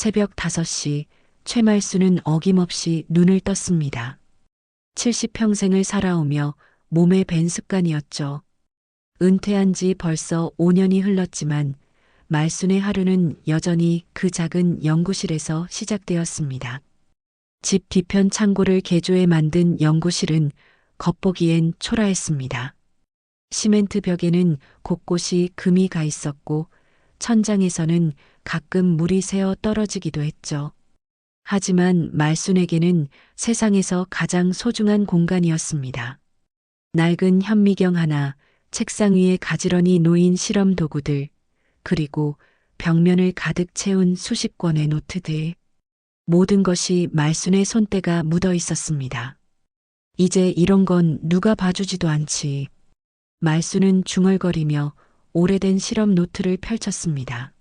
새벽 5시 최말수는 어김없이 눈을 떴습니다. 70평생을 살아오며 몸에 밴 습관이었죠. 은퇴한 지 벌써 5년이 흘렀지만 말순의 하루는 여전히 그 작은 연구실에서 시작되었습니다. 집 뒤편 창고를 개조해 만든 연구실은 겉보기엔 초라했습니다. 시멘트 벽에는 곳곳이 금이 가 있었고 천장에서는 가끔 물이 새어 떨어지기도 했죠. 하지만 말순에게는 세상에서 가장 소중한 공간이었습니다. 낡은 현미경 하나, 책상 위에 가지런히 놓인 실험 도구들, 그리고 벽면을 가득 채운 수십 권의 노트들. 모든 것이 말순의 손때가 묻어 있었습니다. 이제 이런 건 누가 봐주지도 않지. 말순은 중얼거리며 오래된 실험 노트를 펼쳤습니다.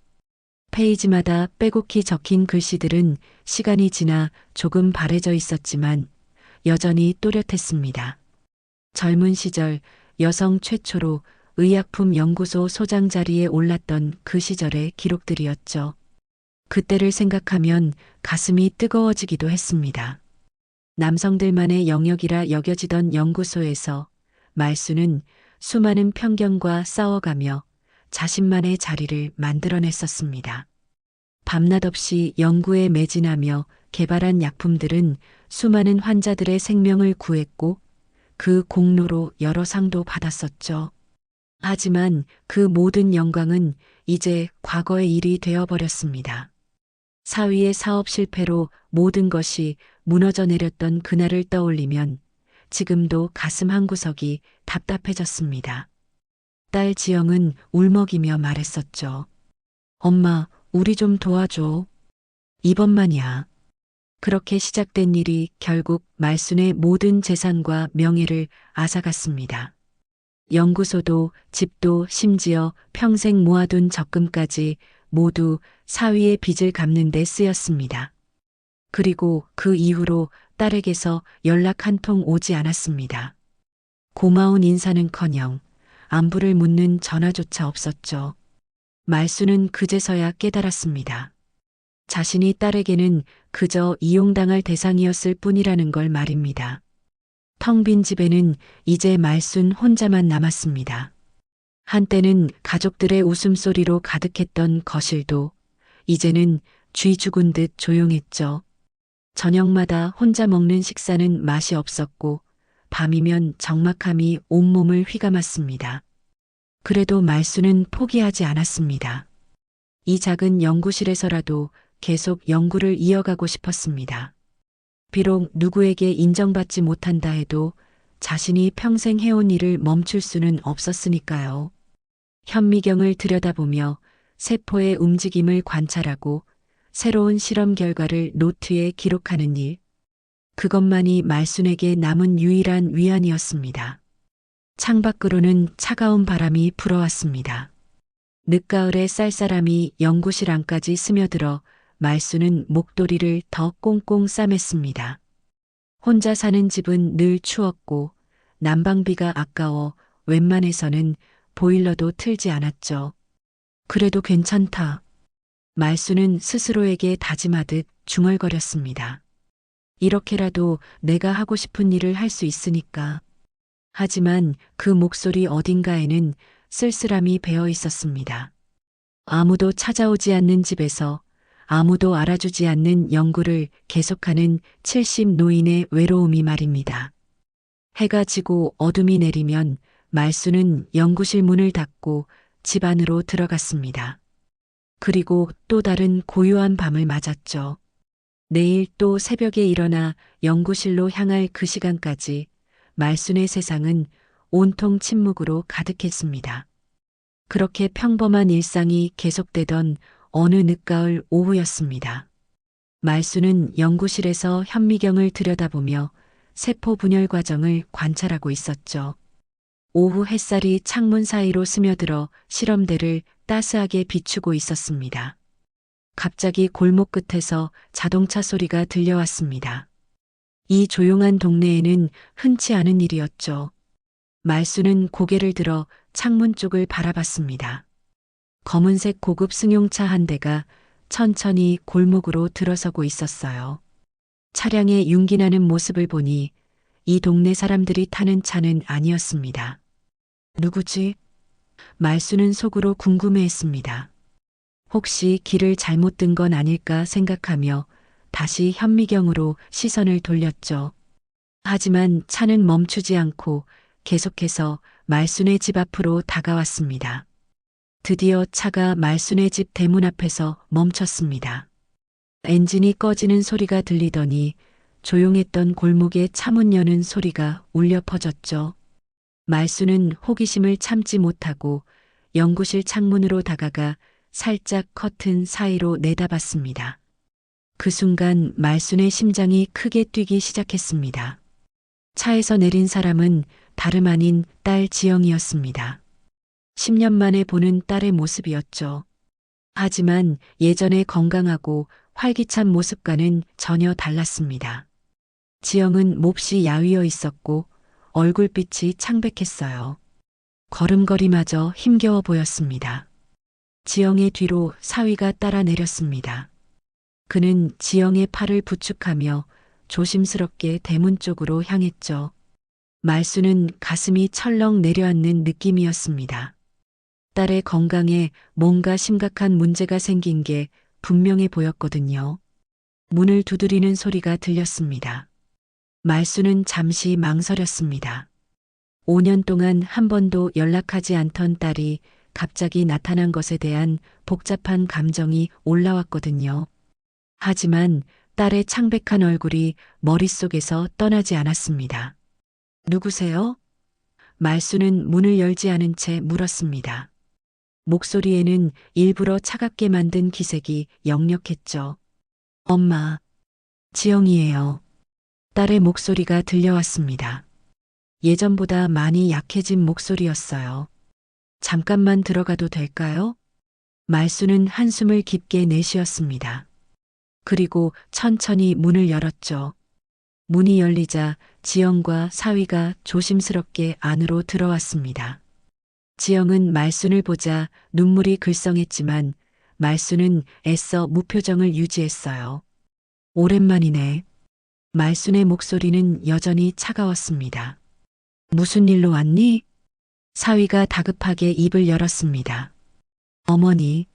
페이지마다 빼곡히 적힌 글씨들은 시간이 지나 조금 바래져 있었지만 여전히 또렷했습니다. 젊은 시절 여성 최초로 의약품 연구소 소장 자리에 올랐던 그 시절의 기록들이었죠. 그때를 생각하면 가슴이 뜨거워지기도 했습니다. 남성들만의 영역이라 여겨지던 연구소에서 말수는 수많은 편견과 싸워가며 자신만의 자리를 만들어냈었습니다. 밤낮 없이 연구에 매진하며 개발한 약품들은 수많은 환자들의 생명을 구했고 그 공로로 여러 상도 받았었죠. 하지만 그 모든 영광은 이제 과거의 일이 되어버렸습니다. 사위의 사업 실패로 모든 것이 무너져 내렸던 그날을 떠올리면 지금도 가슴 한구석이 답답해졌습니다. 딸 지영은 울먹이며 말했었죠. 엄마, 우리 좀 도와줘. 이번만이야. 그렇게 시작된 일이 결국 말순의 모든 재산과 명예를 앗아갔습니다. 연구소도 집도 심지어 평생 모아둔 적금까지 모두 사위의 빚을 갚는 데 쓰였습니다. 그리고 그 이후로 딸에게서 연락 한 통 오지 않았습니다. 고마운 인사는커녕 안부를 묻는 전화조차 없었죠. 말수는 그제서야 깨달았습니다. 자신이 딸에게는 그저 이용당할 대상이었을 뿐이라는 걸 말입니다. 텅 빈 집에는 이제 말순 혼자만 남았습니다. 한때는 가족들의 웃음소리로 가득했던 거실도 이제는 쥐 죽은 듯 조용했죠. 저녁마다 혼자 먹는 식사는 맛이 없었고 밤이면 적막함이 온몸을 휘감았습니다. 그래도 말수는 포기하지 않았습니다. 이 작은 연구실에서라도 계속 연구를 이어가고 싶었습니다. 비록 누구에게 인정받지 못한다 해도 자신이 평생 해온 일을 멈출 수는 없었으니까요. 현미경을 들여다보며 세포의 움직임을 관찰하고 새로운 실험 결과를 노트에 기록하는 일. 그것만이 말순에게 남은 유일한 위안이었습니다. 창밖으로는 차가운 바람이 불어왔습니다. 늦가을의 쌀쌀함이 연구실 안까지 스며들어 말순은 목도리를 더 꽁꽁 싸맸습니다. 혼자 사는 집은 늘 추웠고 난방비가 아까워 웬만해서는 보일러도 틀지 않았죠. 그래도 괜찮다. 말수는 스스로에게 다짐하듯 중얼거렸습니다. 이렇게라도 내가 하고 싶은 일을 할 수 있으니까. 하지만 그 목소리 어딘가에는 쓸쓸함이 배어 있었습니다. 아무도 찾아오지 않는 집에서 아무도 알아주지 않는 연구를 계속하는 70 노인의 외로움이 말입니다. 해가 지고 어둠이 내리면 말수는 연구실 문을 닫고 집 안으로 들어갔습니다. 그리고 또 다른 고요한 밤을 맞았죠. 내일 또 새벽에 일어나 연구실로 향할 그 시간까지 말순의 세상은 온통 침묵으로 가득했습니다. 그렇게 평범한 일상이 계속되던 어느 늦가을 오후였습니다. 말순은 연구실에서 현미경을 들여다보며 세포 분열 과정을 관찰하고 있었죠. 오후 햇살이 창문 사이로 스며들어 실험대를 따스하게 비추고 있었습니다. 갑자기 골목 끝에서 자동차 소리가 들려왔습니다. 이 조용한 동네에는 흔치 않은 일이었죠. 말수는 고개를 들어 창문 쪽을 바라봤습니다. 검은색 고급 승용차 한 대가 천천히 골목으로 들어서고 있었어요. 차량에 윤기 나는 모습을 보니 이 동네 사람들이 타는 차는 아니었습니다. 누구지? 말수는 속으로 궁금해했습니다. 혹시 길을 잘못 든 건 아닐까 생각하며 다시 현미경으로 시선을 돌렸죠. 하지만 차는 멈추지 않고 계속해서 말순의 집 앞으로 다가왔습니다. 드디어 차가 말순의 집 대문 앞에서 멈췄습니다. 엔진이 꺼지는 소리가 들리더니 조용했던 골목에 차문 여는 소리가 울려 퍼졌죠. 말순은 호기심을 참지 못하고 연구실 창문으로 다가가 살짝 커튼 사이로 내다봤습니다. 그 순간 말순의 심장이 크게 뛰기 시작했습니다. 차에서 내린 사람은 다름 아닌 딸 지영이었습니다. 10년 만에 보는 딸의 모습이었죠. 하지만 예전의 건강하고 활기찬 모습과는 전혀 달랐습니다. 지영은 몹시 야위어 있었고 얼굴빛이 창백했어요. 걸음걸이마저 힘겨워 보였습니다. 지영의 뒤로 사위가 따라 내렸습니다. 그는 지영의 팔을 부축하며 조심스럽게 대문 쪽으로 향했죠. 말수는 가슴이 철렁 내려앉는 느낌이었습니다. 딸의 건강에 뭔가 심각한 문제가 생긴 게 분명해 보였거든요. 문을 두드리는 소리가 들렸습니다. 말수는 잠시 망설였습니다. 5년 동안 한 번도 연락하지 않던 딸이 갑자기 나타난 것에 대한 복잡한 감정이 올라왔거든요. 하지만 딸의 창백한 얼굴이 머릿속에서 떠나지 않았습니다. 누구세요? 말수는 문을 열지 않은 채 물었습니다. 목소리에는 일부러 차갑게 만든 기색이 역력했죠. 엄마, 지영이에요. 딸의 목소리가 들려왔습니다. 예전보다 많이 약해진 목소리였어요. 잠깐만 들어가도 될까요? 말수는 한숨을 깊게 내쉬었습니다. 그리고 천천히 문을 열었죠. 문이 열리자 지영과 사위가 조심스럽게 안으로 들어왔습니다. 지영은 말순을 보자 눈물이 글썽했지만 말순은 애써 무표정을 유지했어요. 오랜만이네. 말순의 목소리는 여전히 차가웠습니다. 무슨 일로 왔니? 사위가 다급하게 입을 열었습니다. 어머니,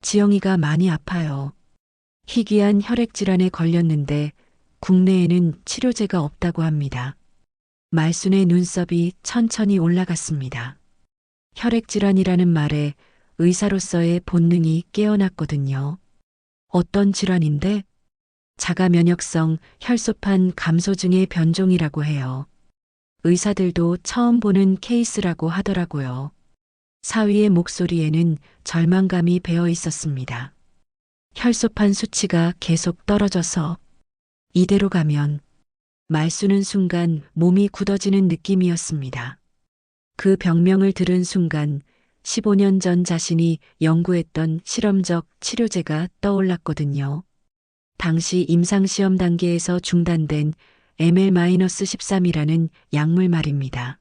지영이가 많이 아파요. 희귀한 혈액질환에 걸렸는데 국내에는 치료제가 없다고 합니다. 말순의 눈썹이 천천히 올라갔습니다. 혈액질환이라는 말에 의사로서의 본능이 깨어났거든요. 어떤 질환인데? 자가면역성 혈소판 감소증의 변종이라고 해요. 의사들도 처음 보는 케이스라고 하더라고요. 사위의 목소리에는 절망감이 배어 있었습니다. 혈소판 수치가 계속 떨어져서 이대로 가면 말수는 순간 몸이 굳어지는 느낌이었습니다. 그 병명을 들은 순간 15년 전 자신이 연구했던 실험적 치료제가 떠올랐거든요. 당시 임상시험 단계에서 중단된 ML-13이라는 약물 말입니다.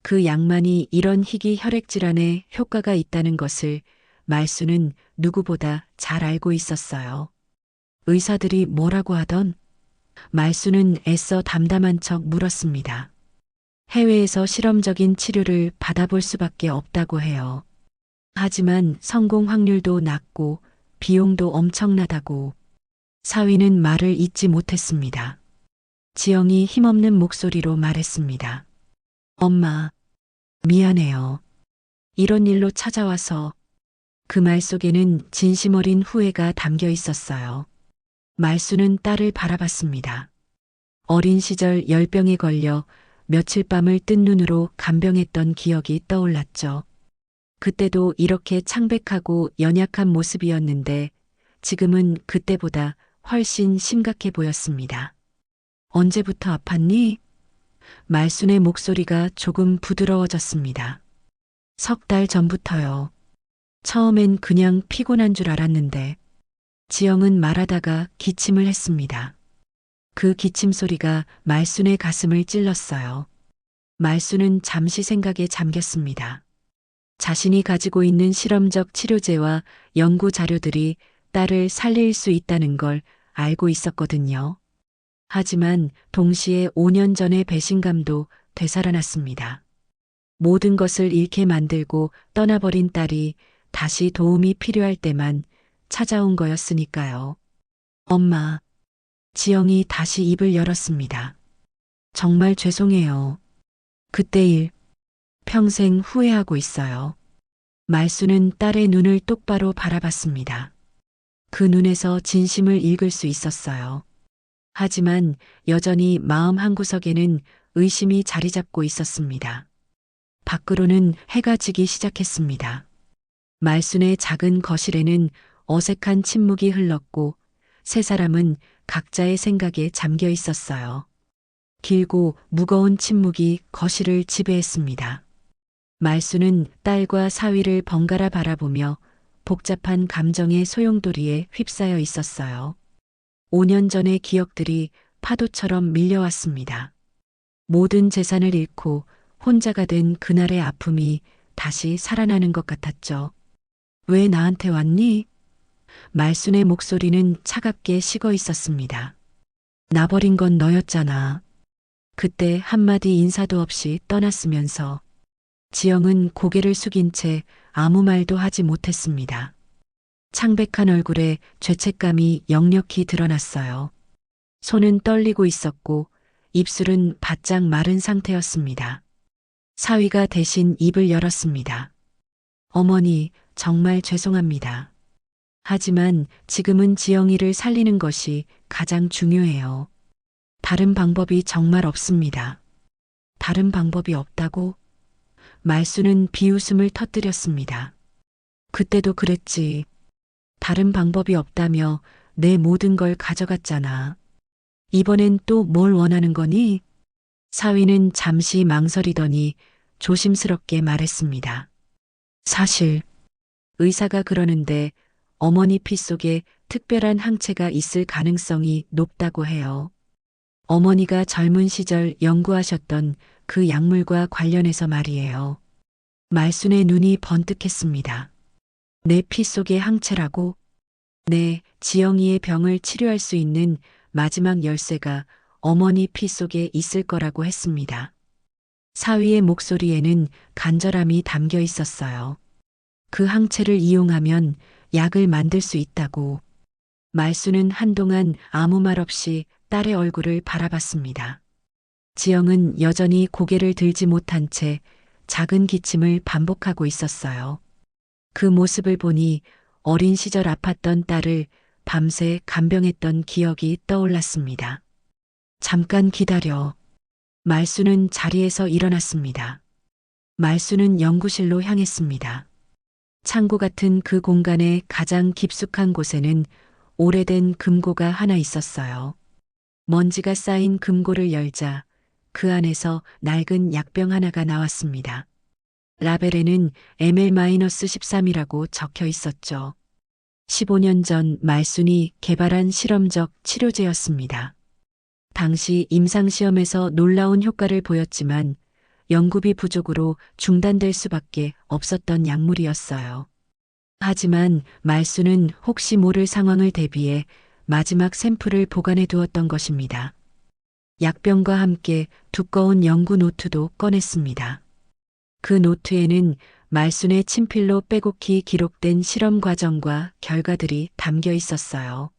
그 약만이 이런 희귀 혈액질환에 효과가 있다는 것을 말수는 누구보다 잘 알고 있었어요. 의사들이 뭐라고 하던? 말수는 애써 담담한 척 물었습니다. 해외에서 실험적인 치료를 받아볼 수밖에 없다고 해요. 하지만 성공 확률도 낮고 비용도 엄청나다고. 사위는 말을 잇지 못했습니다. 지영이 힘없는 목소리로 말했습니다. 엄마, 미안해요. 이런 일로 찾아와서. 그 말 속에는 진심 어린 후회가 담겨 있었어요. 말수는 딸을 바라봤습니다. 어린 시절 열병에 걸려 며칠 밤을 뜬 눈으로 간병했던 기억이 떠올랐죠. 그때도 이렇게 창백하고 연약한 모습이었는데 지금은 그때보다 훨씬 심각해 보였습니다. 언제부터 아팠니? 말순의 목소리가 조금 부드러워졌습니다. 3달 전부터요. 처음엔 그냥 피곤한 줄 알았는데 지영은 말하다가 기침을 했습니다. 그 기침 소리가 말순의 가슴을 찔렀어요. 말순은 잠시 생각에 잠겼습니다. 자신이 가지고 있는 실험적 치료제와 연구 자료들이 딸을 살릴 수 있다는 걸 알고 있었거든요. 하지만 동시에 5년 전의 배신감도 되살아났습니다. 모든 것을 잃게 만들고 떠나버린 딸이 다시 도움이 필요할 때만 찾아온 거였으니까요. 엄마, 지영이 다시 입을 열었습니다. 정말 죄송해요. 그때 일, 평생 후회하고 있어요. 말수는 딸의 눈을 똑바로 바라봤습니다. 그 눈에서 진심을 읽을 수 있었어요. 하지만 여전히 마음 한구석에는 의심이 자리 잡고 있었습니다. 밖으로는 해가 지기 시작했습니다. 말순의 작은 거실에는 어색한 침묵이 흘렀고 세 사람은 각자의 생각에 잠겨 있었어요. 길고 무거운 침묵이 거실을 지배했습니다. 말수는 딸과 사위를 번갈아 바라보며 복잡한 감정의 소용돌이에 휩싸여 있었어요. 5년 전의 기억들이 파도처럼 밀려왔습니다. 모든 재산을 잃고 혼자가 된 그날의 아픔이 다시 살아나는 것 같았죠. 왜 나한테 왔니? 말순의 목소리는 차갑게 식어 있었습니다. 나버린 건 너였잖아. 그때 한마디 인사도 없이 떠났으면서 지영은 고개를 숙인 채 아무 말도 하지 못했습니다. 창백한 얼굴에 죄책감이 역력히 드러났어요. 손은 떨리고 있었고 입술은 바짝 마른 상태였습니다. 사위가 대신 입을 열었습니다. 어머니, 정말 죄송합니다. 하지만 지금은 지영이를 살리는 것이 가장 중요해요. 다른 방법이 정말 없습니다. 다른 방법이 없다고? 말수는 비웃음을 터뜨렸습니다. 그때도 그랬지. 다른 방법이 없다며 내 모든 걸 가져갔잖아. 이번엔 또 뭘 원하는 거니? 사위는 잠시 망설이더니 조심스럽게 말했습니다. 사실 의사가 그러는데 어머니 피 속에 특별한 항체가 있을 가능성이 높다고 해요. 어머니가 젊은 시절 연구하셨던 그 약물과 관련해서 말이에요. 말순의 눈이 번뜩했습니다. 내 피 속의 항체라고? 네, 지영이의 병을 치료할 수 있는 마지막 열쇠가 어머니 피 속에 있을 거라고 했습니다. 사위의 목소리에는 간절함이 담겨 있었어요. 그 항체를 이용하면 약을 만들 수 있다고. 말수는 한동안 아무 말 없이 딸의 얼굴을 바라봤습니다. 지영은 여전히 고개를 들지 못한 채 작은 기침을 반복하고 있었어요. 그 모습을 보니 어린 시절 아팠던 딸을 밤새 간병했던 기억이 떠올랐습니다. 잠깐 기다려. 말수는 자리에서 일어났습니다. 말수는 연구실로 향했습니다. 창고 같은 그 공간의 가장 깊숙한 곳에는 오래된 금고가 하나 있었어요. 먼지가 쌓인 금고를 열자 그 안에서 낡은 약병 하나가 나왔습니다. 라벨에는 ML-13이라고 적혀 있었죠. 15년 전 말순이 개발한 실험적 치료제였습니다. 당시 임상시험에서 놀라운 효과를 보였지만 연구비 부족으로 중단될 수밖에 없었던 약물이었어요. 하지만 말수는 혹시 모를 상황을 대비해 마지막 샘플을 보관해 두었던 것입니다. 약병과 함께 두꺼운 연구 노트도 꺼냈습니다. 그 노트에는 말순의 친필로 빼곡히 기록된 실험 과정과 결과들이 담겨 있었어요.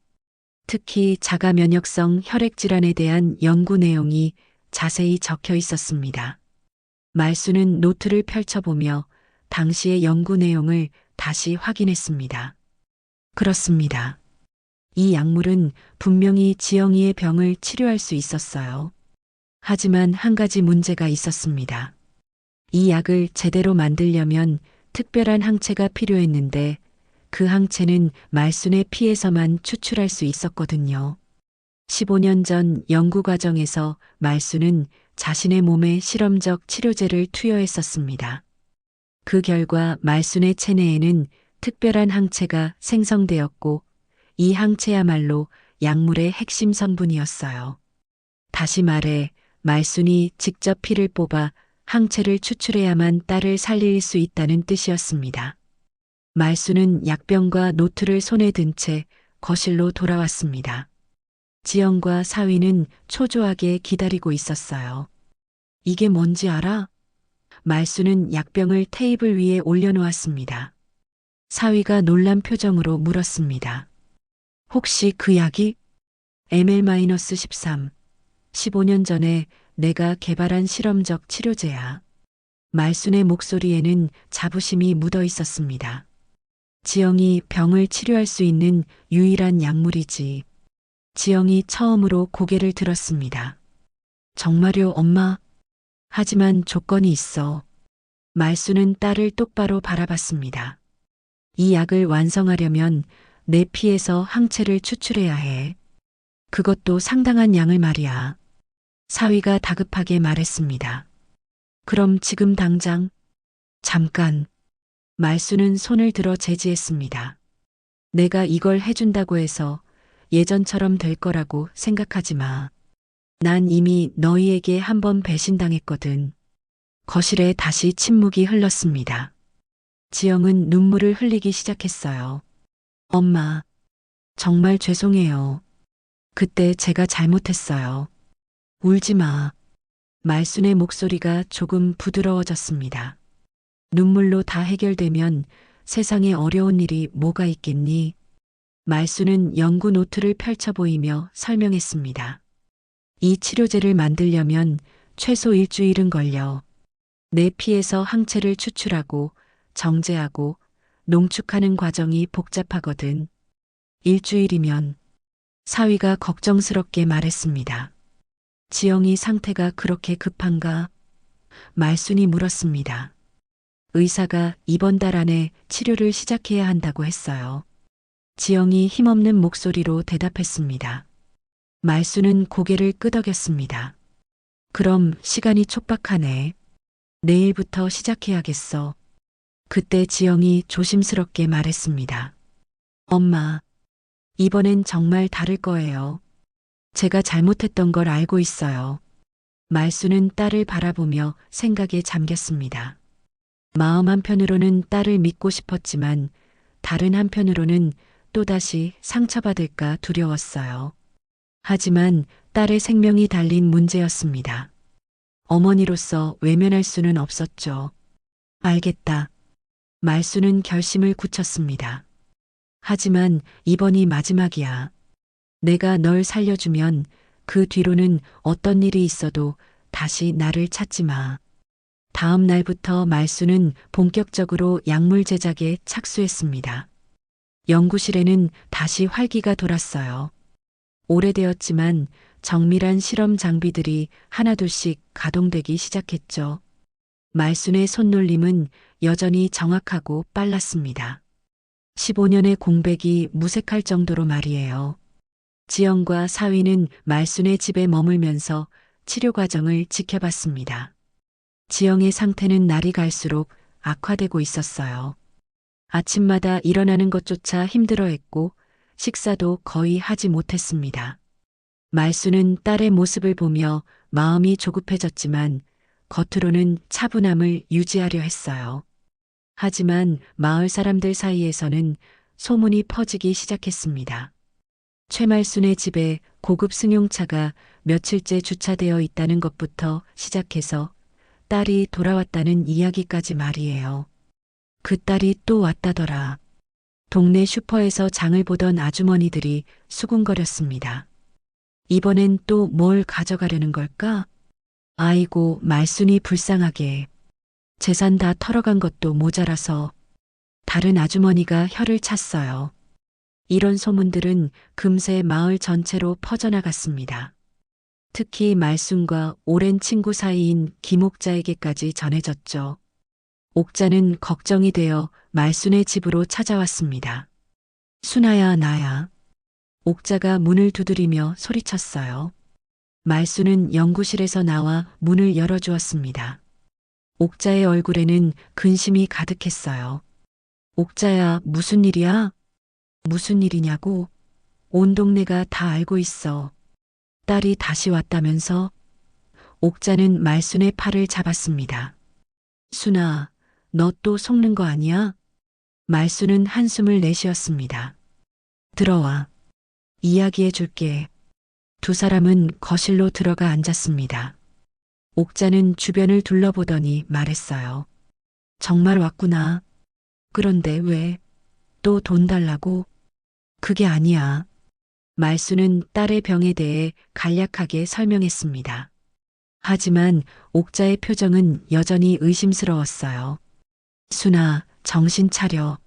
특히 자가 면역성 혈액 질환에 대한 연구 내용이 자세히 적혀 있었습니다. 말수는 노트를 펼쳐보며 당시의 연구 내용을 다시 확인했습니다. 그렇습니다. 이 약물은 분명히 지영이의 병을 치료할 수 있었어요. 하지만 한 가지 문제가 있었습니다. 이 약을 제대로 만들려면 특별한 항체가 필요했는데 그 항체는 말순의 피에서만 추출할 수 있었거든요. 15년 전 연구 과정에서 말순은 자신의 몸에 실험적 치료제를 투여했었습니다. 그 결과 말순의 체내에는 특별한 항체가 생성되었고 이 항체야말로 약물의 핵심 성분이었어요. 다시 말해 말순이 직접 피를 뽑아 항체를 추출해야만 딸을 살릴 수 있다는 뜻이었습니다. 말수는 약병과 노트를 손에 든 채 거실로 돌아왔습니다. 지영과 사위는 초조하게 기다리고 있었어요. 이게 뭔지 알아? 말수는 약병을 테이블 위에 올려놓았습니다. 사위가 놀란 표정으로 물었습니다. 혹시 그 약이? ML-13, 15년 전에 내가 개발한 실험적 치료제야. 말순의 목소리에는 자부심이 묻어 있었습니다. 지영이 병을 치료할 수 있는 유일한 약물이지. 지영이 처음으로 고개를 들었습니다. 정말요, 엄마? 하지만 조건이 있어. 말수는 딸을 똑바로 바라봤습니다. 이 약을 완성하려면 내 피에서 항체를 추출해야 해. 그것도 상당한 양을 말이야. 사위가 다급하게 말했습니다. 그럼 지금 당장, 잠깐. 말수는 손을 들어 제지했습니다. 내가 이걸 해준다고 해서 예전처럼 될 거라고 생각하지 마. 난 이미 너희에게 한 번 배신당했거든. 거실에 다시 침묵이 흘렀습니다. 지영은 눈물을 흘리기 시작했어요. 엄마, 정말 죄송해요. 그때 제가 잘못했어요. 울지 마. 말순의 목소리가 조금 부드러워졌습니다. 눈물로 다 해결되면 세상에 어려운 일이 뭐가 있겠니? 말순은 연구 노트를 펼쳐 보이며 설명했습니다. 이 치료제를 만들려면 최소 일주일은 걸려. 내 피에서 항체를 추출하고 정제하고 농축하는 과정이 복잡하거든. 일주일이면 사위가 걱정스럽게 말했습니다. 지영이 상태가 그렇게 급한가? 말순이 물었습니다. 의사가 이번 달 안에 치료를 시작해야 한다고 했어요. 지영이 힘없는 목소리로 대답했습니다. 말순은 고개를 끄덕였습니다. 그럼 시간이 촉박하네. 내일부터 시작해야겠어. 그때 지영이 조심스럽게 말했습니다. 엄마, 이번엔 정말 다를 거예요. 제가 잘못했던 걸 알고 있어요. 말수는 딸을 바라보며 생각에 잠겼습니다. 마음 한편으로는 딸을 믿고 싶었지만 다른 한편으로는 또다시 상처받을까 두려웠어요. 하지만 딸의 생명이 달린 문제였습니다. 어머니로서 외면할 수는 없었죠. 알겠다. 말수는 결심을 굳혔습니다. 하지만 이번이 마지막이야. 내가 널 살려주면 그 뒤로는 어떤 일이 있어도 다시 나를 찾지 마. 다음 날부터 말수는 본격적으로 약물 제작에 착수했습니다. 연구실에는 다시 활기가 돌았어요. 오래되었지만 정밀한 실험 장비들이 하나둘씩 가동되기 시작했죠. 말순의 손놀림은 여전히 정확하고 빨랐습니다. 15년의 공백이 무색할 정도로 말이에요. 지영과 사위는 말순의 집에 머물면서 치료 과정을 지켜봤습니다. 지영의 상태는 날이 갈수록 악화되고 있었어요. 아침마다 일어나는 것조차 힘들어했고 식사도 거의 하지 못했습니다. 말순은 딸의 모습을 보며 마음이 조급해졌지만 겉으로는 차분함을 유지하려 했어요. 하지만 마을 사람들 사이에서는 소문이 퍼지기 시작했습니다. 최말순의 집에 고급 승용차가 며칠째 주차되어 있다는 것부터 시작해서 딸이 돌아왔다는 이야기까지 말이에요. 그 딸이 또 왔다더라. 동네 슈퍼에서 장을 보던 아주머니들이 수군거렸습니다. 이번엔 또 뭘 가져가려는 걸까? 아이고, 말순이 불쌍하게. 재산 다 털어간 것도 모자라서 다른 아주머니가 혀를 찼어요. 이런 소문들은 금세 마을 전체로 퍼져나갔습니다. 특히 말순과 오랜 친구 사이인 김옥자에게까지 전해졌죠. 옥자는 걱정이 되어 말순의 집으로 찾아왔습니다. 순아야, 나야. 옥자가 문을 두드리며 소리쳤어요. 말순은 연구실에서 나와 문을 열어주었습니다. 옥자의 얼굴에는 근심이 가득했어요. 옥자야, 무슨 일이야? 무슨 일이냐고? 온 동네가 다 알고 있어. 딸이 다시 왔다면서? 옥자는 말순의 팔을 잡았습니다. 순아, 너 또 속는 거 아니야? 말수는 한숨을 내쉬었습니다. 들어와. 이야기해 줄게. 두 사람은 거실로 들어가 앉았습니다. 옥자는 주변을 둘러보더니 말했어요. 정말 왔구나. 그런데 왜? 또 돈 달라고? 그게 아니야. 말수는 딸의 병에 대해 간략하게 설명했습니다. 하지만 옥자의 표정은 여전히 의심스러웠어요. 순아, 정신 차려.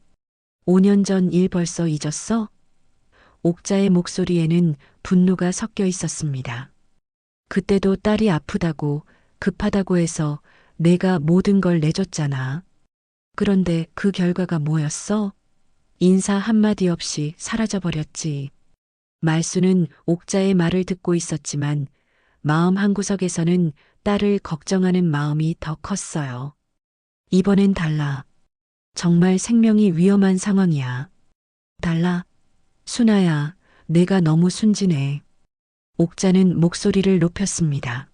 5년 전 일 벌써 잊었어? 옥자의 목소리에는 분노가 섞여 있었습니다. 그때도 딸이 아프다고, 급하다고 해서 내가 모든 걸 내줬잖아. 그런데 그 결과가 뭐였어? 인사 한마디 없이 사라져버렸지. 말수는 옥자의 말을 듣고 있었지만 마음 한구석에서는 딸을 걱정하는 마음이 더 컸어요. 이번엔 달라. 정말 생명이 위험한 상황이야. 달라. 순아야, 내가 너무 순진해. 옥자는 목소리를 높였습니다.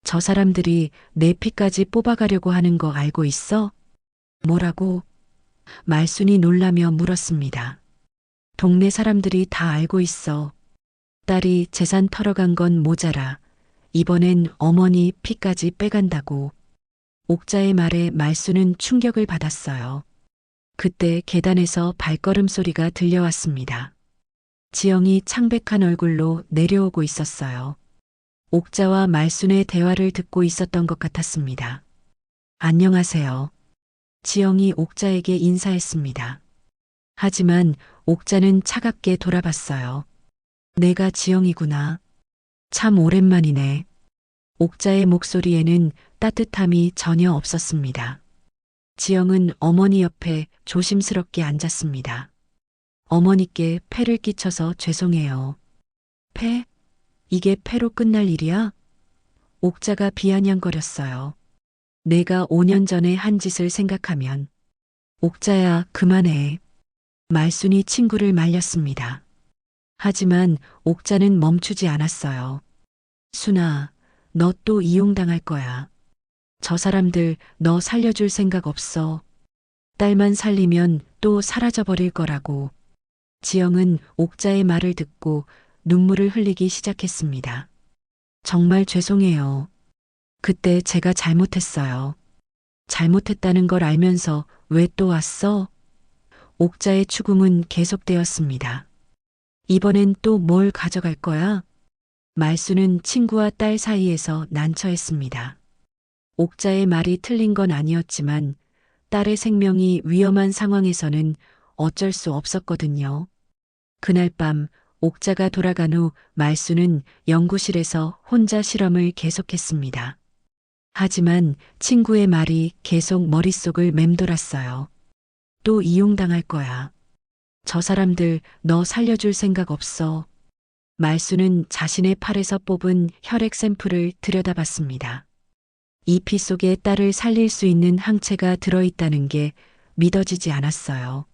저 사람들이 내 피까지 뽑아가려고 하는 거 알고 있어? 뭐라고? 말순이 놀라며 물었습니다. 동네 사람들이 다 알고 있어. 딸이 재산 털어간 건 모자라. 이번엔 어머니 피까지 빼간다고. 옥자의 말에 말수는 충격을 받았어요. 그때 계단에서 발걸음 소리가 들려왔습니다. 지영이 창백한 얼굴로 내려오고 있었어요. 옥자와 말순의 대화를 듣고 있었던 것 같았습니다. 안녕하세요. 지영이 옥자에게 인사했습니다. 하지만 옥자는 차갑게 돌아봤어요. 내가 지영이구나. 참 오랜만이네. 옥자의 목소리에는 따뜻함이 전혀 없었습니다. 지영은 어머니 옆에 조심스럽게 앉았습니다. 어머니께 폐를 끼쳐서 죄송해요. 폐? 이게 폐로 끝날 일이야? 옥자가 비아냥거렸어요. 내가 5년 전에 한 짓을 생각하면. 옥자야, 그만해. 말순이 친구를 말렸습니다. 하지만 옥자는 멈추지 않았어요. 순아, 너 또 이용당할 거야. 저 사람들 너 살려줄 생각 없어. 딸만 살리면 또 사라져버릴 거라고. 지영은 옥자의 말을 듣고 눈물을 흘리기 시작했습니다. 정말 죄송해요. 그때 제가 잘못했어요. 잘못했다는 걸 알면서 왜 또 왔어? 옥자의 추궁은 계속되었습니다. 이번엔 또 뭘 가져갈 거야? 말수는 친구와 딸 사이에서 난처했습니다. 옥자의 말이 틀린 건 아니었지만 딸의 생명이 위험한 상황에서는 어쩔 수 없었거든요. 그날 밤 옥자가 돌아간 후 말수는 연구실에서 혼자 실험을 계속했습니다. 하지만 친구의 말이 계속 머릿속을 맴돌았어요. 또 이용당할 거야. 저 사람들 너 살려줄 생각 없어. 말수는 자신의 팔에서 뽑은 혈액 샘플을 들여다봤습니다. 이 피 속에 딸을 살릴 수 있는 항체가 들어있다는 게 믿어지지 않았어요.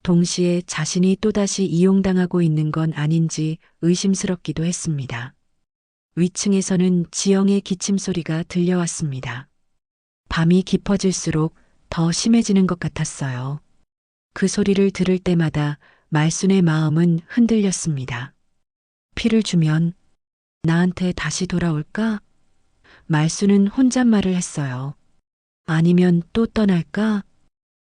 동시에 자신이 또다시 이용당하고 있는 건 아닌지 의심스럽기도 했습니다. 위층에서는 지영의 기침 소리가 들려왔습니다. 밤이 깊어질수록 더 심해지는 것 같았어요. 그 소리를 들을 때마다 말순의 마음은 흔들렸습니다. 피를 주면 나한테 다시 돌아올까? 말순은 혼잣말을 했어요. 아니면 또 떠날까?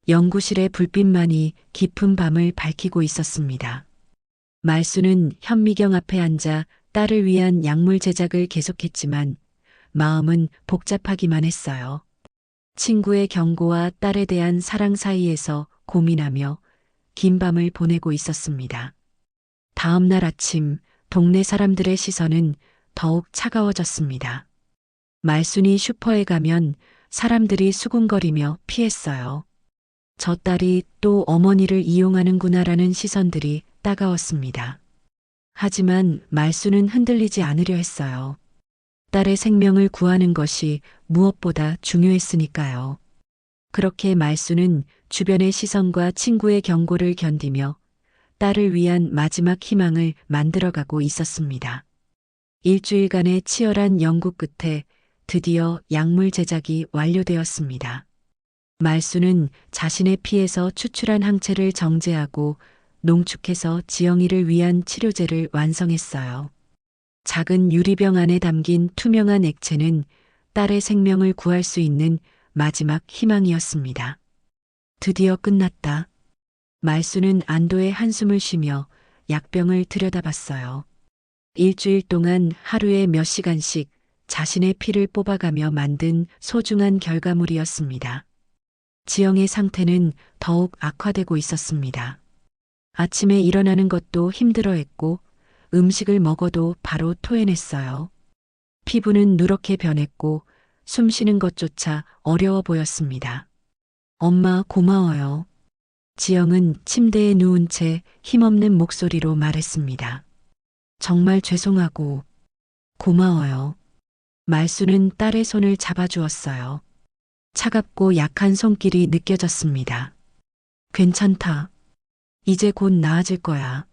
연구실의 불빛만이 깊은 밤을 밝히고 있었습니다. 말순은 현미경 앞에 앉아 딸을 위한 약물 제작을 계속했지만 마음은 복잡하기만 했어요. 친구의 경고와 딸에 대한 사랑 사이에서 고민하며 긴 밤을 보내고 있었습니다. 다음 날 아침 동네 사람들의 시선은 더욱 차가워졌습니다. 말순이 슈퍼에 가면 사람들이 수군거리며 피했어요. 저 딸이 또 어머니를 이용하는구나라는 시선들이 따가웠습니다. 하지만 말순은 흔들리지 않으려 했어요. 딸의 생명을 구하는 것이 무엇보다 중요했으니까요. 그렇게 말순은 주변의 시선과 친구의 경고를 견디며 딸을 위한 마지막 희망을 만들어가고 있었습니다. 일주일간의 치열한 연구 끝에 드디어 약물 제작이 완료되었습니다. 말수는 자신의 피에서 추출한 항체를 정제하고 농축해서 지영이를 위한 치료제를 완성했어요. 작은 유리병 안에 담긴 투명한 액체는 딸의 생명을 구할 수 있는 마지막 희망이었습니다. 드디어 끝났다. 말수는 안도의 한숨을 쉬며 약병을 들여다봤어요. 일주일 동안 하루에 몇 시간씩 자신의 피를 뽑아가며 만든 소중한 결과물이었습니다. 지영의 상태는 더욱 악화되고 있었습니다. 아침에 일어나는 것도 힘들어했고 음식을 먹어도 바로 토해냈어요. 피부는 누렇게 변했고 숨 쉬는 것조차 어려워 보였습니다. 엄마 고마워요. 지영은 침대에 누운 채 힘없는 목소리로 말했습니다. 정말 죄송하고 고마워요. 말수는 딸의 손을 잡아주었어요. 차갑고 약한 손길이 느껴졌습니다. 괜찮다. 이제 곧 나아질 거야.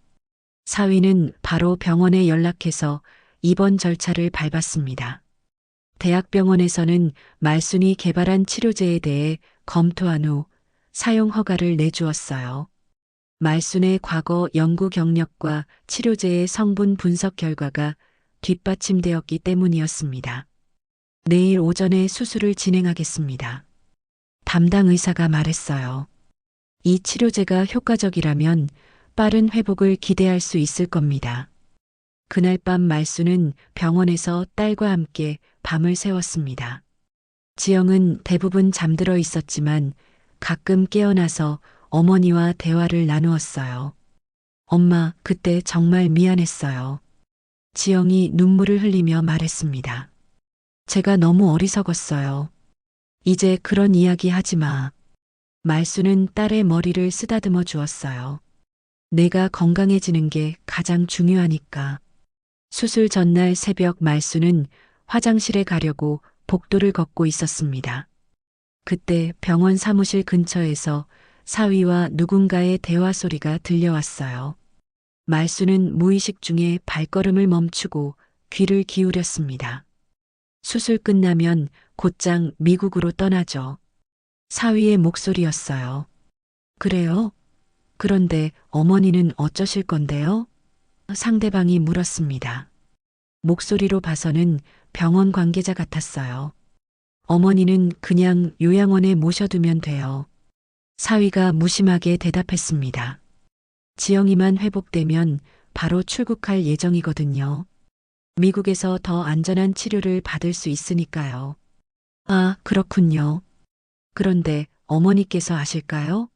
사위는 바로 병원에 연락해서 입원 절차를 밟았습니다. 대학병원에서는 말순이 개발한 치료제에 대해 검토한 후 사용 허가를 내주었어요. 말순의 과거 연구 경력과 치료제의 성분 분석 결과가 뒷받침되었기 때문이었습니다. 내일 오전에 수술을 진행하겠습니다. 담당 의사가 말했어요. 이 치료제가 효과적이라면 빠른 회복을 기대할 수 있을 겁니다. 그날 밤 말수는 병원에서 딸과 함께 밤을 새웠습니다. 지영은 대부분 잠들어 있었지만 가끔 깨어나서 어머니와 대화를 나누었어요. 엄마, 그때 정말 미안했어요. 지영이 눈물을 흘리며 말했습니다. 제가 너무 어리석었어요. 이제 그런 이야기 하지 마. 말수는 딸의 머리를 쓰다듬어 주었어요. 내가 건강해지는 게 가장 중요하니까. 수술 전날 새벽 말수는 화장실에 가려고 복도를 걷고 있었습니다. 그때 병원 사무실 근처에서 사위와 누군가의 대화 소리가 들려왔어요. 말수는 무의식 중에 발걸음을 멈추고 귀를 기울였습니다. 수술 끝나면 곧장 미국으로 떠나죠. 사위의 목소리였어요. 그래요? 그런데 어머니는 어쩌실 건데요? 상대방이 물었습니다. 목소리로 봐서는 병원 관계자 같았어요. 어머니는 그냥 요양원에 모셔두면 돼요. 사위가 무심하게 대답했습니다. 지영이만 회복되면 바로 출국할 예정이거든요. 미국에서 더 안전한 치료를 받을 수 있으니까요. 아, 그렇군요. 그런데 어머니께서 아실까요?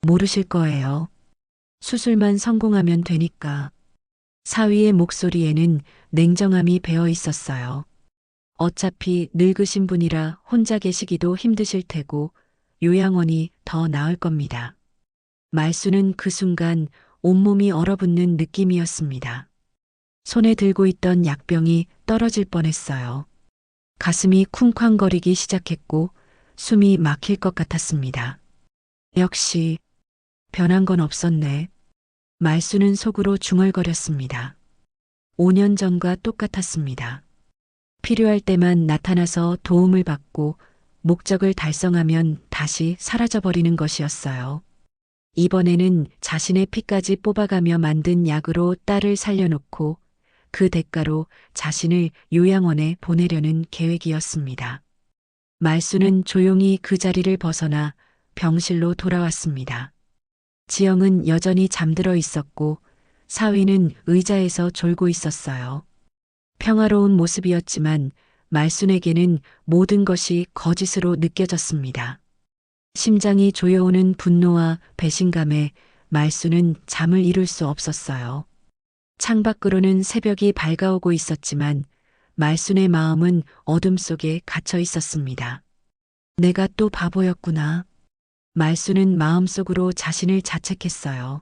모르실 거예요. 수술만 성공하면 되니까. 사위의 목소리에는 냉정함이 배어 있었어요. 어차피 늙으신 분이라 혼자 계시기도 힘드실 테고 요양원이 더 나을 겁니다. 말수는 그 순간 온몸이 얼어붙는 느낌이었습니다. 손에 들고 있던 약병이 떨어질 뻔했어요. 가슴이 쿵쾅거리기 시작했고 숨이 막힐 것 같았습니다. 역시 변한 건 없었네. 말수는 속으로 중얼거렸습니다. 5년 전과 똑같았습니다. 필요할 때만 나타나서 도움을 받고 목적을 달성하면 다시 사라져버리는 것이었어요. 이번에는 자신의 피까지 뽑아가며 만든 약으로 딸을 살려놓고 그 대가로 자신을 요양원에 보내려는 계획이었습니다. 말수는 조용히 그 자리를 벗어나 병실로 돌아왔습니다. 지영은 여전히 잠들어 있었고 사위는 의자에서 졸고 있었어요. 평화로운 모습이었지만 말순에게는 모든 것이 거짓으로 느껴졌습니다. 심장이 조여오는 분노와 배신감에 말순은 잠을 이룰 수 없었어요. 창밖으로는 새벽이 밝아오고 있었지만 말순의 마음은 어둠 속에 갇혀 있었습니다. 내가 또 바보였구나. 말순은 마음속으로 자신을 자책했어요.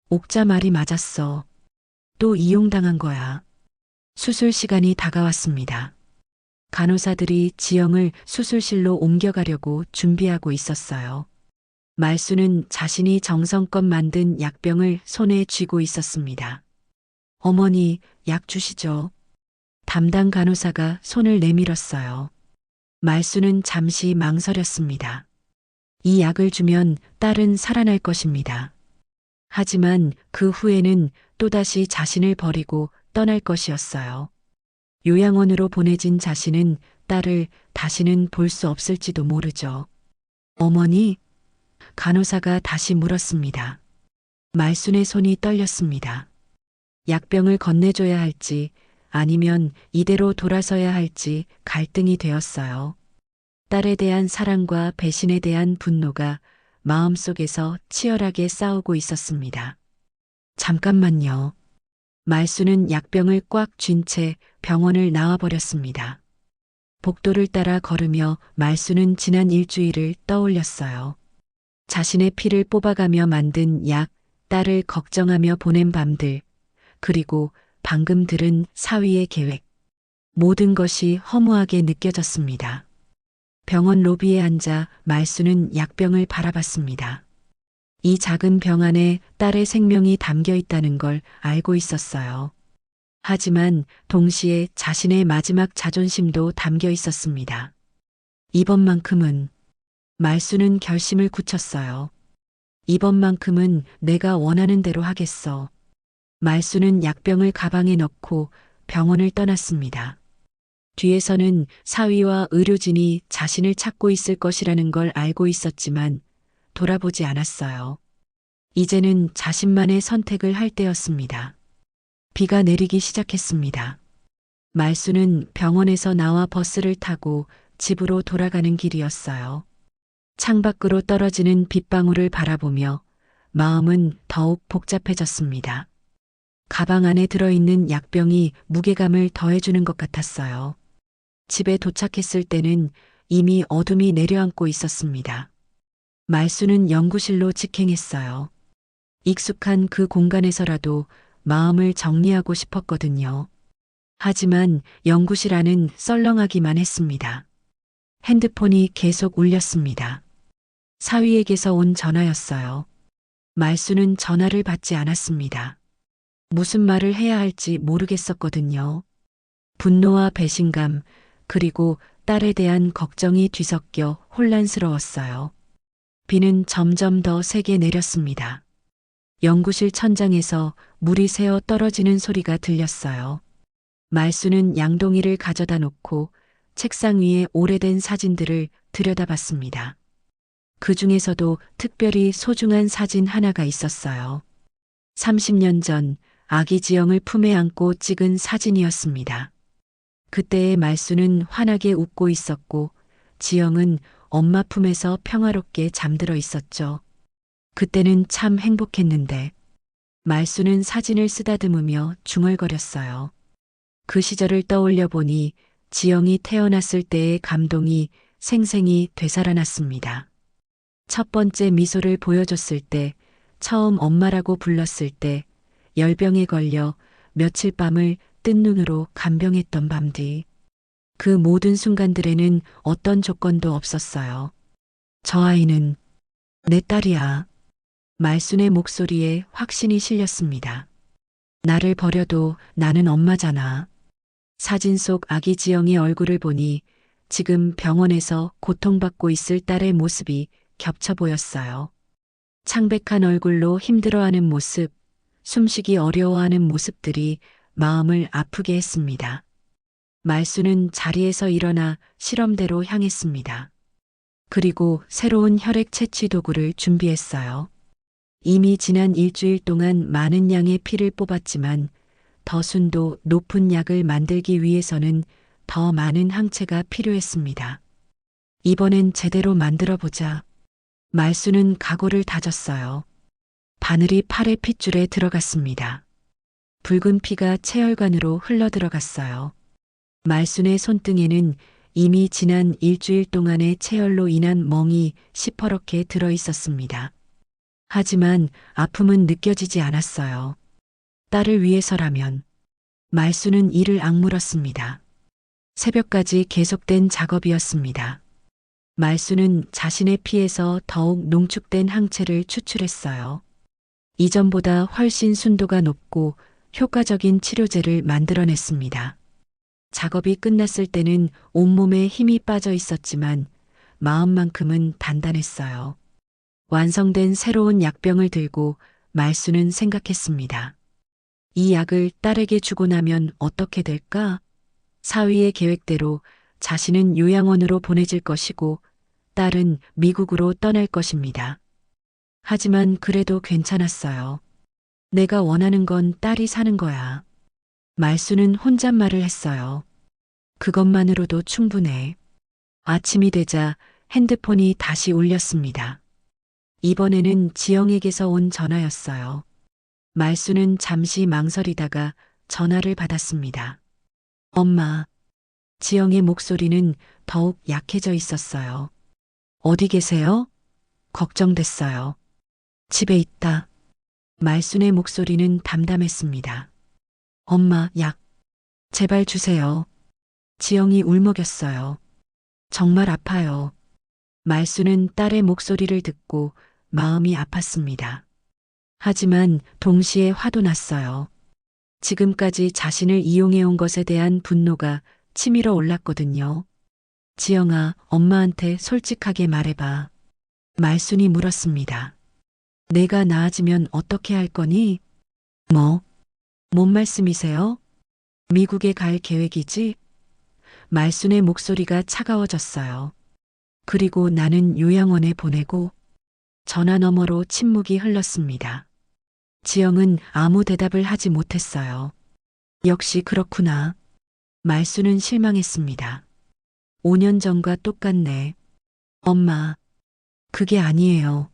옥자 말이 맞았어. 또 이용당한 거야. 수술 시간이 다가왔습니다. 간호사들이 지영을 수술실로 옮겨가려고 준비하고 있었어요. 말수는 자신이 정성껏 만든 약병을 손에 쥐고 있었습니다. 어머니, 약 주시죠. 담당 간호사가 손을 내밀었어요. 말수는 잠시 망설였습니다. 이 약을 주면 딸은 살아날 것입니다. 하지만 그 후에는 또다시 자신을 버리고 떠날 것이었어요. 요양원으로 보내진 자신은 딸을 다시는 볼 수 없을지도 모르죠. 어머니? 간호사가 다시 물었습니다. 말순의 손이 떨렸습니다. 약병을 건네줘야 할지 아니면 이대로 돌아서야 할지 갈등이 되었어요. 딸에 대한 사랑과 배신에 대한 분노가 마음속에서 치열하게 싸우고 있었습니다. 잠깐만요. 말순은 약병을 꽉 쥔 채 병원을 나와버렸습니다. 복도를 따라 걸으며 말순은 지난 일주일을 떠올렸어요. 자신의 피를 뽑아가며 만든 약, 딸을 걱정하며 보낸 밤들, 그리고 방금 들은 사위의 계획. 모든 것이 허무하게 느껴졌습니다. 병원 로비에 앉아 말순은 약병을 바라봤습니다. 이 작은 병 안에 딸의 생명이 담겨 있다는 걸 알고 있었어요. 하지만 동시에 자신의 마지막 자존심도 담겨 있었습니다. 이번만큼은 말순은 결심을 굳혔어요. 이번만큼은 내가 원하는 대로 하겠어. 말순은 약병을 가방에 넣고 병원을 떠났습니다. 뒤에서는 사위와 의료진이 자신을 찾고 있을 것이라는 걸 알고 있었지만 돌아보지 않았어요. 이제는 자신만의 선택을 할 때였습니다. 비가 내리기 시작했습니다. 말순은 병원에서 나와 버스를 타고 집으로 돌아가는 길이었어요. 창밖으로 떨어지는 빗방울을 바라보며 마음은 더욱 복잡해졌습니다. 가방 안에 들어있는 약병이 무게감을 더해주는 것 같았어요. 집에 도착했을 때는 이미 어둠이 내려앉고 있었습니다. 말순은 연구실로 직행했어요. 익숙한 그 공간에서라도 마음을 정리하고 싶었거든요. 하지만 연구실 안은 썰렁하기만 했습니다. 핸드폰이 계속 울렸습니다. 사위에게서 온 전화였어요. 말순은 전화를 받지 않았습니다. 무슨 말을 해야 할지 모르겠었거든요. 분노와 배신감, 그리고 딸에 대한 걱정이 뒤섞여 혼란스러웠어요. 비는 점점 더 세게 내렸습니다. 연구실 천장에서 물이 새어 떨어지는 소리가 들렸어요. 말순은 양동이를 가져다 놓고 책상 위에 오래된 사진들을 들여다봤습니다. 그 중에서도 특별히 소중한 사진 하나가 있었어요. 30년 전 아기 지영을 품에 안고 찍은 사진이었습니다. 그때의 말순은 환하게 웃고 있었고 지영은 엄마 품에서 평화롭게 잠들어 있었죠. 그때는 참 행복했는데 말순은 사진을 쓰다듬으며 중얼거렸어요. 그 시절을 떠올려 보니 지영이 태어났을 때의 감동이 생생히 되살아났습니다. 첫 번째 미소를 보여줬을 때, 처음 엄마라고 불렀을 때, 열병에 걸려 며칠 밤을 뜬 눈으로 간병했던 밤뒤. 그 모든 순간들에는 어떤 조건도 없었어요. 저 아이는 내 딸이야. 말순의 목소리에 확신이 실렸습니다. 나를 버려도 나는 엄마잖아. 사진 속 아기 지영의 얼굴을 보니 지금 병원에서 고통받고 있을 딸의 모습이 겹쳐 보였어요. 창백한 얼굴로 힘들어하는 모습, 숨쉬기 어려워하는 모습들이 마음을 아프게 했습니다. 말순은 자리에서 일어나 실험대로 향했습니다. 그리고 새로운 혈액 채취 도구를 준비했어요. 이미 지난 일주일 동안 많은 양의 피를 뽑았지만 더 순도 높은 약을 만들기 위해서는 더 많은 항체가 필요했습니다. 이번엔 제대로 만들어보자. 말순은 각오를 다졌어요. 바늘이 팔의 핏줄에 들어갔습니다. 붉은 피가 체혈관으로 흘러들어갔어요. 말순의 손등에는 이미 지난 일주일 동안의 체열로 인한 멍이 시퍼렇게 들어 있었습니다. 하지만 아픔은 느껴지지 않았어요. 딸을 위해서라면. 말순은 이를 악물었습니다. 새벽까지 계속된 작업이었습니다. 말순은 자신의 피에서 더욱 농축된 항체를 추출했어요. 이전보다 훨씬 순도가 높고 효과적인 치료제를 만들어냈습니다. 작업이 끝났을 때는 온몸에 힘이 빠져 있었지만 마음만큼은 단단했어요. 완성된 새로운 약병을 들고 말수는 생각했습니다. 이 약을 딸에게 주고 나면 어떻게 될까? 사위의 계획대로 자신은 요양원으로 보내질 것이고 딸은 미국으로 떠날 것입니다. 하지만 그래도 괜찮았어요. 내가 원하는 건 딸이 사는 거야. 말수는 혼잣말을 했어요. 그것만으로도 충분해. 아침이 되자 핸드폰이 다시 울렸습니다. 이번에는 지영에게서 온 전화였어요. 말수는 잠시 망설이다가 전화를 받았습니다. 엄마. 지영의 목소리는 더욱 약해져 있었어요. 어디 계세요? 걱정됐어요. 집에 있다. 말순의 목소리는 담담했습니다. 엄마, 약. 제발 주세요. 지영이 울먹였어요. 정말 아파요. 말수는 딸의 목소리를 듣고 마음이 아팠습니다. 하지만 동시에 화도 났어요. 지금까지 자신을 이용해온 것에 대한 분노가 치밀어 올랐거든요. 지영아, 엄마한테 솔직하게 말해봐. 말순이 물었습니다. 내가 나아지면 어떻게 할 거니? 뭐? 뭔 말씀이세요? 미국에 갈 계획이지? 말순의 목소리가 차가워졌어요. 그리고 나는 요양원에 보내고 전화 너머로 침묵이 흘렀습니다. 지영은 아무 대답을 하지 못했어요. 역시 그렇구나. 말수는 실망했습니다. 5년 전과 똑같네. 엄마, 그게 아니에요.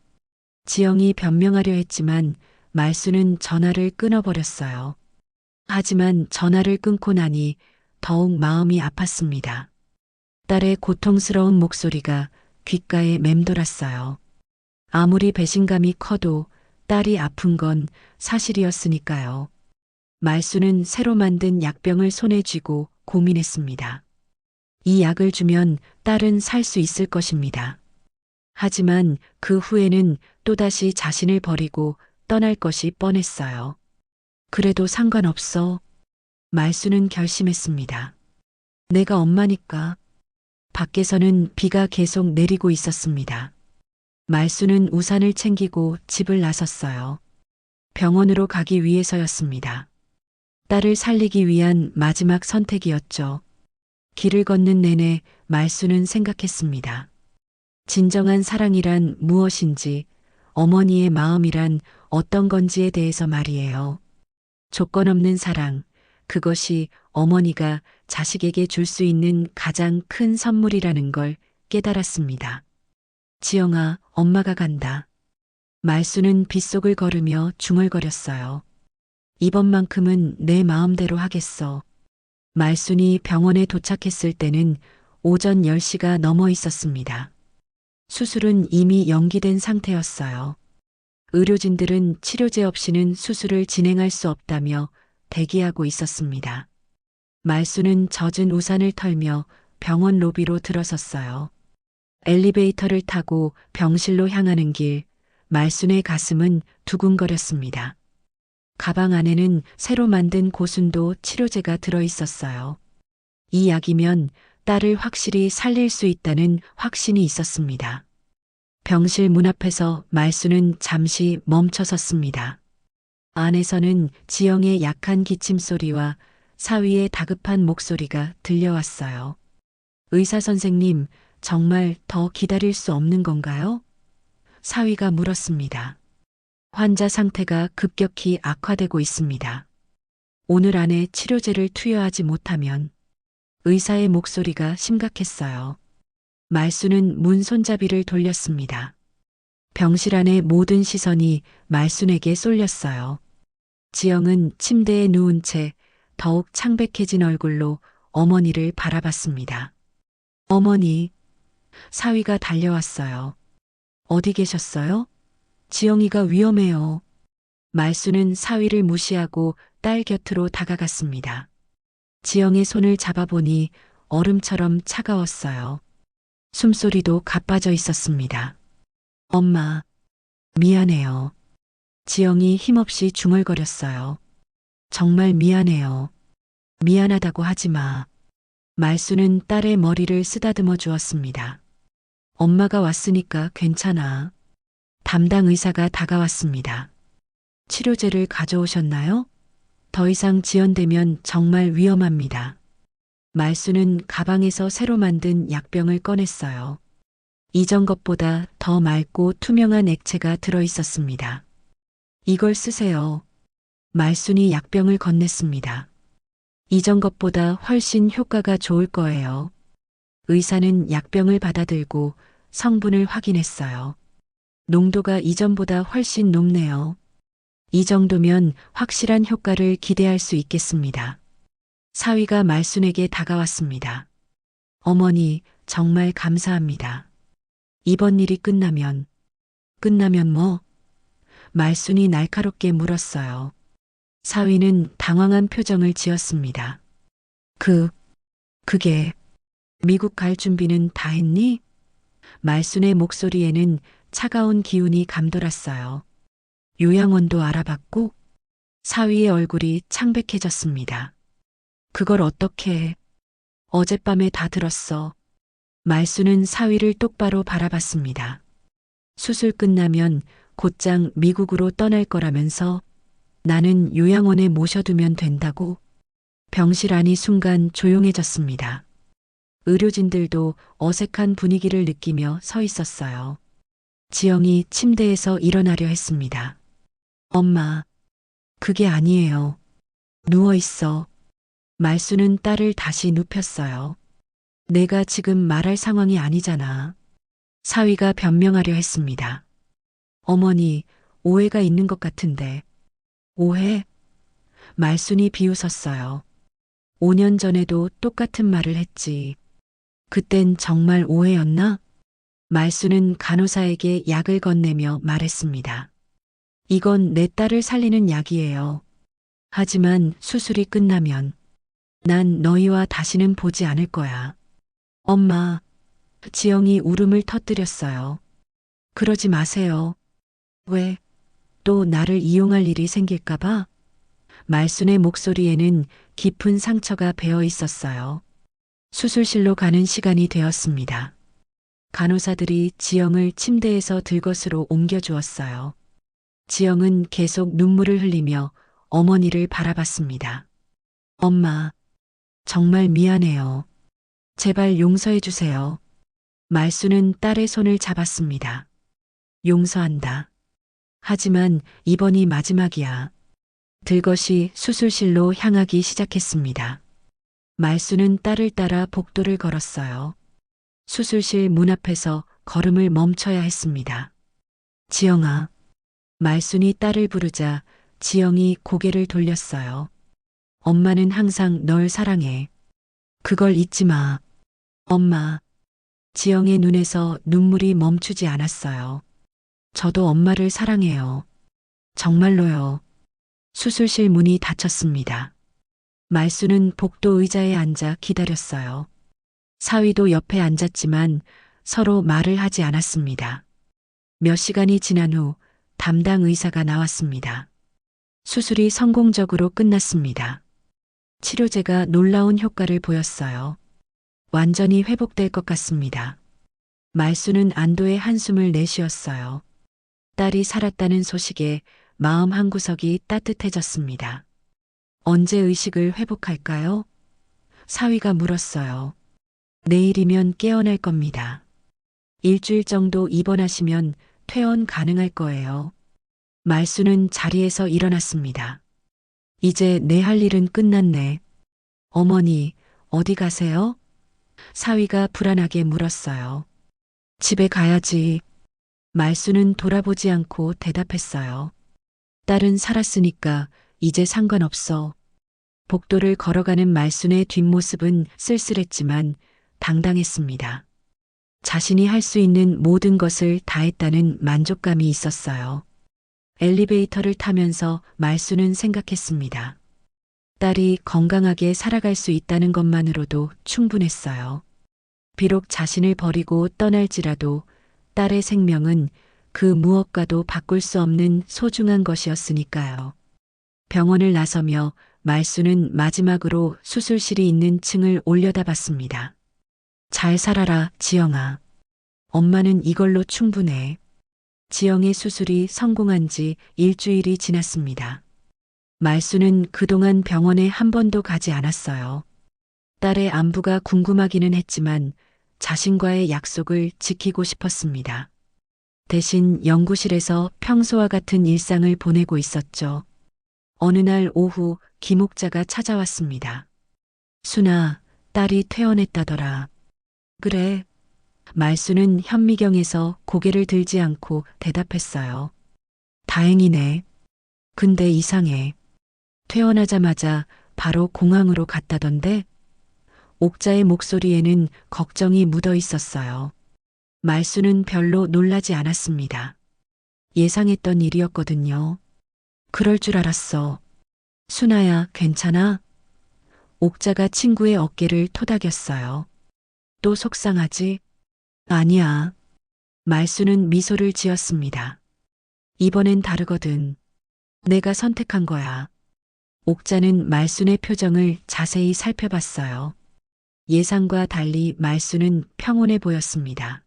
지영이 변명하려 했지만 말수는 전화를 끊어버렸어요. 하지만 전화를 끊고 나니 더욱 마음이 아팠습니다. 딸의 고통스러운 목소리가 귓가에 맴돌았어요. 아무리 배신감이 커도 딸이 아픈 건 사실이었으니까요. 말수는 새로 만든 약병을 손에 쥐고 고민했습니다. 이 약을 주면 딸은 살 수 있을 것입니다. 하지만 그 후에는 또다시 자신을 버리고 떠날 것이 뻔했어요. 그래도 상관없어. 말수는 결심했습니다. 내가 엄마니까. 밖에서는 비가 계속 내리고 있었습니다. 말수는 우산을 챙기고 집을 나섰어요. 병원으로 가기 위해서였습니다. 딸을 살리기 위한 마지막 선택이었죠. 길을 걷는 내내 말수는 생각했습니다. 진정한 사랑이란 무엇인지, 어머니의 마음이란 어떤 건지에 대해서 말이에요. 조건 없는 사랑, 그것이 어머니가 자식에게 줄 수 있는 가장 큰 선물이라는 걸 깨달았습니다. 지영아, 엄마가 간다. 말수는 빗속을 걸으며 중얼거렸어요. 이번만큼은 내 마음대로 하겠어. 말순이 병원에 도착했을 때는 오전 10시가 넘어 있었습니다. 수술은 이미 연기된 상태였어요. 의료진들은 치료제 없이는 수술을 진행할 수 없다며 대기하고 있었습니다. 말수는 젖은 우산을 털며 병원 로비로 들어섰어요. 엘리베이터를 타고 병실로 향하는 길, 말순의 가슴은 두근거렸습니다. 가방 안에는 새로 만든 고순도 치료제가 들어 있었어요. 이 약이면 딸을 확실히 살릴 수 있다는 확신이 있었습니다. 병실 문 앞에서 말수는 잠시 멈춰 섰습니다. 안에서는 지영의 약한 기침 소리와 사위의 다급한 목소리가 들려왔어요. 의사 선생님, 정말 더 기다릴 수 없는 건가요? 사위가 물었습니다. 환자 상태가 급격히 악화되고 있습니다. 오늘 안에 치료제를 투여하지 못하면 의사의 목소리가 심각했어요. 말수는 문 손잡이를 돌렸습니다. 병실 안의 모든 시선이 말순에게 쏠렸어요. 지영은 침대에 누운 채 더욱 창백해진 얼굴로 어머니를 바라봤습니다. 어머니, 사위가 달려왔어요. 어디 계셨어요? 지영이가 위험해요. 말수는 사위를 무시하고 딸 곁으로 다가갔습니다. 지영의 손을 잡아보니 얼음처럼 차가웠어요. 숨소리도 가빠져 있었습니다. 엄마, 미안해요. 지영이 힘없이 중얼거렸어요. 정말 미안해요. 미안하다고 하지 마. 말수는 딸의 머리를 쓰다듬어 주었습니다. 엄마가 왔으니까 괜찮아. 담당 의사가 다가왔습니다. 치료제를 가져오셨나요? 더 이상 지연되면 정말 위험합니다. 말수는 가방에서 새로 만든 약병을 꺼냈어요. 이전 것보다 더 맑고 투명한 액체가 들어 있었습니다. 이걸 쓰세요. 말순이 약병을 건넸습니다. 이전 것보다 훨씬 효과가 좋을 거예요. 의사는 약병을 받아들고 성분을 확인했어요. 농도가 이전보다 훨씬 높네요. 이 정도면 확실한 효과를 기대할 수 있겠습니다. 사위가 말순에게 다가왔습니다. 어머니, 정말 감사합니다. 이번 일이 끝나면 뭐? 말순이 날카롭게 물었어요. 사위는 당황한 표정을 지었습니다. 그게, 미국 갈 준비는 다 했니? 말순의 목소리에는 차가운 기운이 감돌았어요. 요양원도 알아봤고, 사위의 얼굴이 창백해졌습니다. 그걸 어떻게 해? 어젯밤에 다 들었어. 말순은 사위를 똑바로 바라봤습니다. 수술 끝나면 곧장 미국으로 떠날 거라면서 나는 요양원에 모셔두면 된다고. 병실 안이 순간 조용해졌습니다. 의료진들도 어색한 분위기를 느끼며 서 있었어요. 지영이 침대에서 일어나려 했습니다. 엄마, 그게 아니에요. 누워 있어. 말수는 딸을 다시 눕혔어요. 내가 지금 말할 상황이 아니잖아. 사위가 변명하려 했습니다. 어머니, 오해가 있는 것 같은데. 오해? 말순이 비웃었어요. 5년 전에도 똑같은 말을 했지. 그땐 정말 오해였나? 말순은 간호사에게 약을 건네며 말했습니다. 이건 내 딸을 살리는 약이에요. 하지만 수술이 끝나면 난 너희와 다시는 보지 않을 거야. 엄마, 지영이 울음을 터뜨렸어요. 그러지 마세요. 왜? 또 나를 이용할 일이 생길까봐? 말순의 목소리에는 깊은 상처가 배어 있었어요. 수술실로 가는 시간이 되었습니다. 간호사들이 지영을 침대에서 들것으로 옮겨주었어요. 지영은 계속 눈물을 흘리며 어머니를 바라봤습니다. 엄마, 정말 미안해요. 제발 용서해 주세요. 말수는 딸의 손을 잡았습니다. 용서한다. 하지만 이번이 마지막이야. 들것이 수술실로 향하기 시작했습니다. 말수는 딸을 따라 복도를 걸었어요. 수술실 문 앞에서 걸음을 멈춰야 했습니다. 지영아. 말순이 딸을 부르자 지영이 고개를 돌렸어요. 엄마는 항상 널 사랑해. 그걸 잊지 마. 엄마. 지영의 눈에서 눈물이 멈추지 않았어요. 저도 엄마를 사랑해요. 정말로요. 수술실 문이 닫혔습니다. 말수는 복도 의자에 앉아 기다렸어요. 사위도 옆에 앉았지만 서로 말을 하지 않았습니다. 몇 시간이 지난 후 담당 의사가 나왔습니다. 수술이 성공적으로 끝났습니다. 치료제가 놀라운 효과를 보였어요. 완전히 회복될 것 같습니다. 말수는 안도의 한숨을 내쉬었어요. 딸이 살았다는 소식에 마음 한구석이 따뜻해졌습니다. 언제 의식을 회복할까요? 사위가 물었어요. 내일이면 깨어날 겁니다. 일주일 정도 입원하시면 퇴원 가능할 거예요. 말수는 자리에서 일어났습니다. 이제 내 할 일은 끝났네. 어머니, 어디 가세요? 사위가 불안하게 물었어요. 집에 가야지. 말수는 돌아보지 않고 대답했어요. 딸은 살았으니까 이제 상관없어. 복도를 걸어가는 말순의 뒷모습은 쓸쓸했지만 당당했습니다. 자신이 할 수 있는 모든 것을 다했다는 만족감이 있었어요. 엘리베이터를 타면서 말수는 생각했습니다. 딸이 건강하게 살아갈 수 있다는 것만으로도 충분했어요. 비록 자신을 버리고 떠날지라도 딸의 생명은 그 무엇과도 바꿀 수 없는 소중한 것이었으니까요. 병원을 나서며 말수는 마지막으로 수술실이 있는 층을 올려다봤습니다. 잘 살아라, 지영아. 엄마는 이걸로 충분해. 지영의 수술이 성공한 지 일주일이 지났습니다. 말수는 그동안 병원에 한 번도 가지 않았어요. 딸의 안부가 궁금하기는 했지만 자신과의 약속을 지키고 싶었습니다. 대신 연구실에서 평소와 같은 일상을 보내고 있었죠. 어느 날 오후 김옥자가 찾아왔습니다. 순아, 딸이 퇴원했다더라. 그래. 말수는 현미경에서 고개를 들지 않고 대답했어요. 다행이네. 근데 이상해. 퇴원하자마자 바로 공항으로 갔다던데? 옥자의 목소리에는 걱정이 묻어 있었어요. 말수는 별로 놀라지 않았습니다. 예상했던 일이었거든요. 그럴 줄 알았어. 순아야, 괜찮아? 옥자가 친구의 어깨를 토닥였어요. 또 속상하지? 아니야. 말수는 미소를 지었습니다. 이번엔 다르거든. 내가 선택한 거야. 옥자는 말순의 표정을 자세히 살펴봤어요. 예상과 달리 말수는 평온해 보였습니다.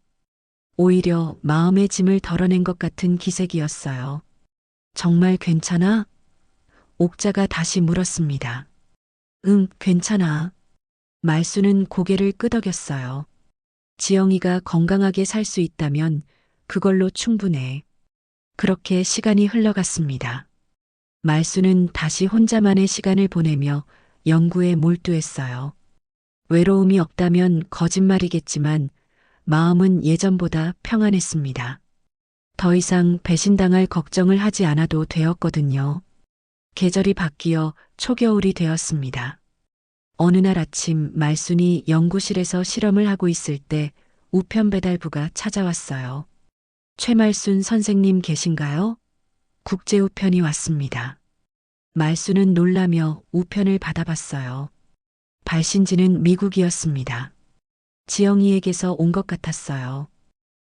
오히려 마음의 짐을 덜어낸 것 같은 기색이었어요. 정말 괜찮아? 옥자가 다시 물었습니다. 응, 괜찮아. 말수는 고개를 끄덕였어요. 지영이가 건강하게 살 수 있다면 그걸로 충분해. 그렇게 시간이 흘러갔습니다. 말수는 다시 혼자만의 시간을 보내며 연구에 몰두했어요. 외로움이 없다면 거짓말이겠지만 마음은 예전보다 평안했습니다. 더 이상 배신당할 걱정을 하지 않아도 되었거든요. 계절이 바뀌어 초겨울이 되었습니다. 어느 날 아침 말순이 연구실에서 실험을 하고 있을 때 우편 배달부가 찾아왔어요. 최말순 선생님 계신가요? 국제 우편이 왔습니다. 말순은 놀라며 우편을 받아봤어요. 발신지는 미국이었습니다. 지영이에게서 온 것 같았어요.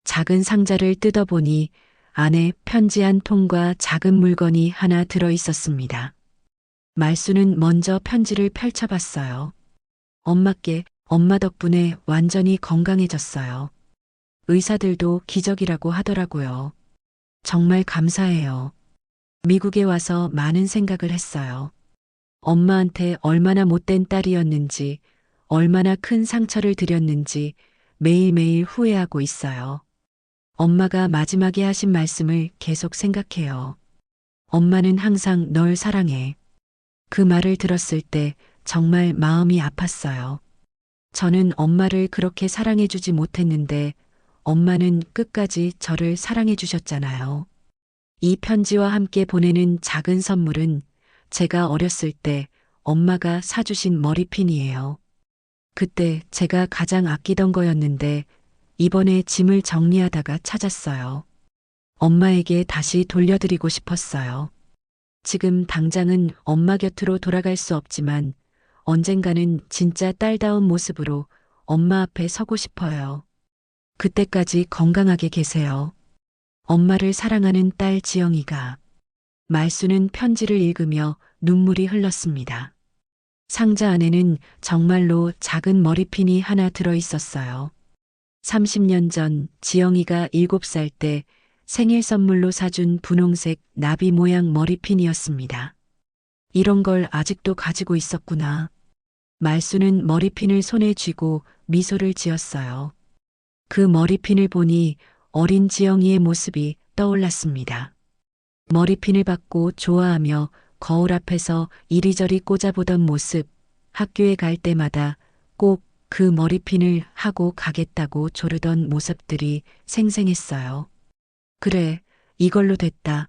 작은 상자를 뜯어보니 안에 편지 한 통과 작은 물건이 하나 들어 있었습니다. 말수는 먼저 편지를 펼쳐봤어요. 엄마께 엄마 덕분에 완전히 건강해졌어요. 의사들도 기적이라고 하더라고요. 정말 감사해요. 미국에 와서 많은 생각을 했어요. 엄마한테 얼마나 못된 딸이었는지, 얼마나 큰 상처를 드렸는지 매일매일 후회하고 있어요. 엄마가 마지막에 하신 말씀을 계속 생각해요. 엄마는 항상 널 사랑해. 그 말을 들었을 때 정말 마음이 아팠어요. 저는 엄마를 그렇게 사랑해주지 못했는데 엄마는 끝까지 저를 사랑해주셨잖아요. 이 편지와 함께 보내는 작은 선물은 제가 어렸을 때 엄마가 사주신 머리핀이에요. 그때 제가 가장 아끼던 거였는데 이번에 짐을 정리하다가 찾았어요. 엄마에게 다시 돌려드리고 싶었어요. 지금 당장은 엄마 곁으로 돌아갈 수 없지만 언젠가는 진짜 딸다운 모습으로 엄마 앞에 서고 싶어요. 그때까지 건강하게 계세요. 엄마를 사랑하는 딸 지영이가. 말수는 편지를 읽으며 눈물이 흘렀습니다. 상자 안에는 정말로 작은 머리핀이 하나 들어 있었어요. 30년 전 지영이가 7살 때 생일 선물로 사준 분홍색 나비 모양 머리핀이었습니다. 이런 걸 아직도 가지고 있었구나. 말수는 머리핀을 손에 쥐고 미소를 지었어요. 그 머리핀을 보니 어린 지영이의 모습이 떠올랐습니다. 머리핀을 받고 좋아하며 거울 앞에서 이리저리 꽂아보던 모습, 학교에 갈 때마다 꼭 그 머리핀을 하고 가겠다고 조르던 모습들이 생생했어요. 그래, 이걸로 됐다.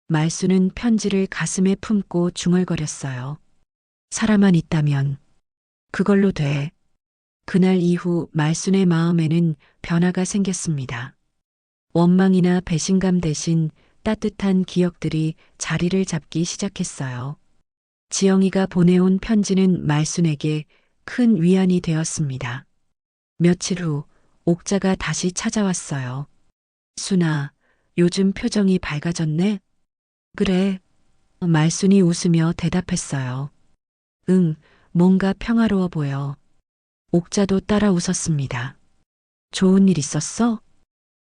말수는 편지를 가슴에 품고 중얼거렸어요. 사람만 있다면 그걸로 돼. 그날 이후 말순의 마음에는 변화가 생겼습니다. 원망이나 배신감 대신 따뜻한 기억들이 자리를 잡기 시작했어요. 지영이가 보내온 편지는 말순에게 큰 위안이 되었습니다. 며칠 후 옥자가 다시 찾아왔어요. 순아, 요즘 표정이 밝아졌네? 그래. 말순이 웃으며 대답했어요. 응, 뭔가 평화로워 보여. 옥자도 따라 웃었습니다. 좋은 일 있었어?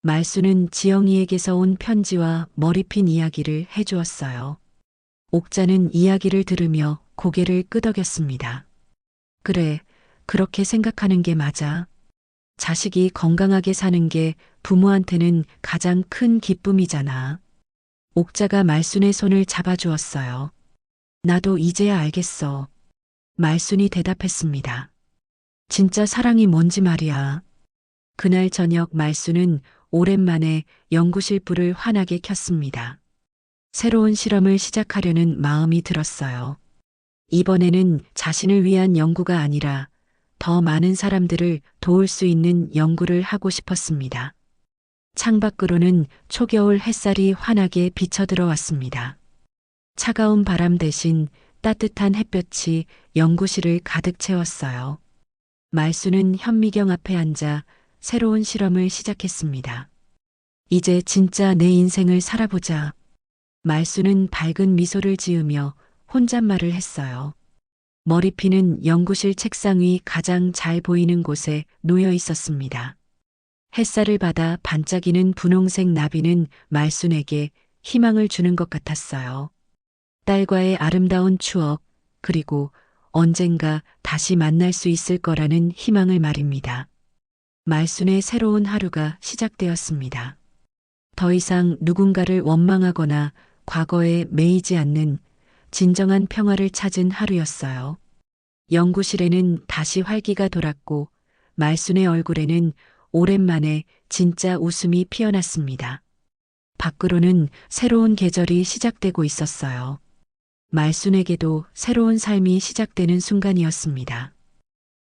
말수는 지영이에게서 온 편지와 머리핀 이야기를 해주었어요. 옥자는 이야기를 들으며 고개를 끄덕였습니다. 그래, 그렇게 생각하는 게 맞아. 자식이 건강하게 사는 게 부모한테는 가장 큰 기쁨이잖아. 옥자가 말순의 손을 잡아주었어요. 나도 이제야 알겠어. 말순이 대답했습니다. 진짜 사랑이 뭔지 말이야. 그날 저녁 말순은 오랜만에 연구실 불을 환하게 켰습니다. 새로운 실험을 시작하려는 마음이 들었어요. 이번에는 자신을 위한 연구가 아니라 더 많은 사람들을 도울 수 있는 연구를 하고 싶었습니다. 창밖으로는 초겨울 햇살이 환하게 비쳐 들어왔습니다. 차가운 바람 대신 따뜻한 햇볕이 연구실을 가득 채웠어요. 말수는 현미경 앞에 앉아 새로운 실험을 시작했습니다. 이제 진짜 내 인생을 살아보자. 말수는 밝은 미소를 지으며 혼잣말을 했어요. 머리핀은 연구실 책상 위 가장 잘 보이는 곳에 놓여 있었습니다. 햇살을 받아 반짝이는 분홍색 나비는 말순에게 희망을 주는 것 같았어요. 딸과의 아름다운 추억, 그리고 언젠가 다시 만날 수 있을 거라는 희망을 말입니다. 말순의 새로운 하루가 시작되었습니다. 더 이상 누군가를 원망하거나 과거에 매이지 않는 진정한 평화를 찾은 하루였어요. 연구실에는 다시 활기가 돌았고 말순의 얼굴에는 오랜만에 진짜 웃음이 피어났습니다. 밖으로는 새로운 계절이 시작되고 있었어요. 말순에게도 새로운 삶이 시작되는 순간이었습니다.